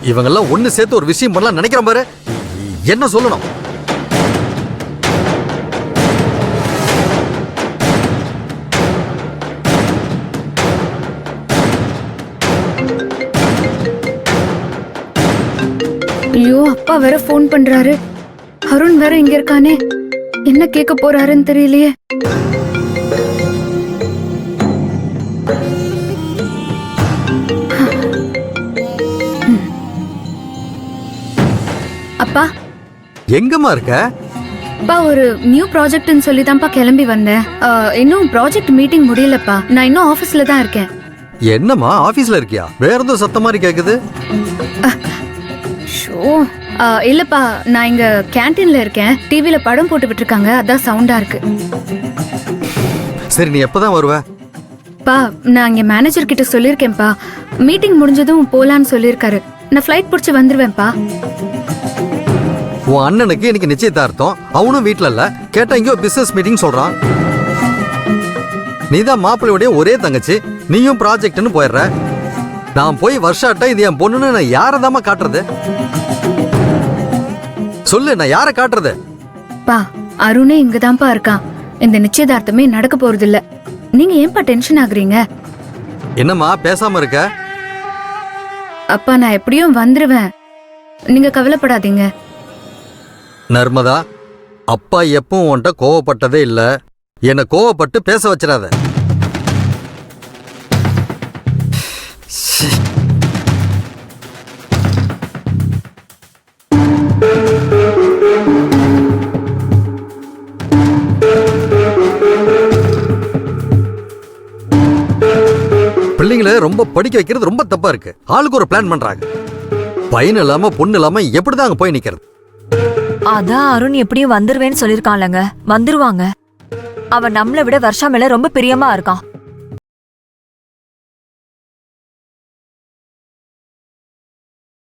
இவங்கெல்லாம் ஒண்ணு சேர்த்து ஒரு விஷயம் பண்ணலாம் நினைக்கிறேன் பாரு. என்ன சொல்லணும்? ஐயோ, அப்பா வேற போன் பண்றாரு. அருண் வேற இங்க இருக்கானே, என்ன கேட்க போறாருன்னு தெரியலையே. அப்பா எங்கம்மா இருக்க? அப்பா, ஒரு நியூ ப்ராஜெக்ட்னு சொல்லி தான்ப்பா கிளம்பி வந்தேன். இன்னும் ப்ராஜெக்ட் மீட்டிங் முடியலப்பா. நான் இன்னும் ஆபீஸ்ல தான் இருக்கேன். என்னம்மா ஆபீஸ்ல இருக்கியா? வேற ஏதோ சத்தம் மாதிரி கேக்குது. ஷோ, இல்லப்பா, நான் இங்க கேண்டீன்ல இருக்கேன். டிவில படம் போட்டு விட்டுருக்காங்க, அதான் சவுண்டா இருக்கு. சரி, நீ எப்பதான் வருவ? பா, நான் இங்க மேனேஜர் கிட்ட சொல்லிருக்கேன்ப்பா. மீட்டிங் முடிஞ்சதும் போலான்னு சொல்லிருக்காரு. நான் ஃப்ளைட் பிடிச்சு வந்துருவேன்ப்பா. உன் அண்ணனுக்கு இன்னைக்கு நிச்சயதார்த்தம். அவனும் வீட்டுல இல்ல. கேட்டா இங்கோ பிசினஸ் மீட்டிங் சொல்றான். நீதான் மாப்பிள்ளையுடைய ஒரே தங்கச்சி, நீயும் ப்ராஜெக்ட்னு போயிடுற. நான் போய் வருஷாட்ட இது என் பொண்ணுன்னு நான் யாரதாமா காட்டுறது? சொல்லு, நான் யார காட்டுறது? பா, அருணே இங்கதான்ப்பா இருக்கான். இந்த நிச்சயதார்த்தமே நடக்க போறது இல்ல. நீங்க ஏன்பா டென்ஷன் ஆகுறீங்க? என்னம்மா பேசாம இருக்க? அப்பா, நான் எப்படியும் வந்துருவேன், நீங்க கவலைப்படாதீங்க. நர்மதா, அப்பா எப்பவும் உன்கிட்ட கோவப்பட்டதே இல்ல. என்ன கோவப்பட்டு பேச வச்சிடாத. பிள்ளைங்களை ரொம்ப படிக்க வைக்கிறது ரொம்ப தப்பா இருக்கு. ஆளுக்கு ஒரு பிளான் பண்றாங்க. பையன் இல்லாம பொண்ணு இல்லாம எப்படிதான் அங்க போய் நிக்கிறது? அதான் அருண் எப்படியும் வந்துருவேன்னு சொல்லிருக்கான்லங்க. வந்துருவாங்க. அவன் நம்மளை விட வர்ஷா மேல ரொம்ப பிரியமா இருக்கான்.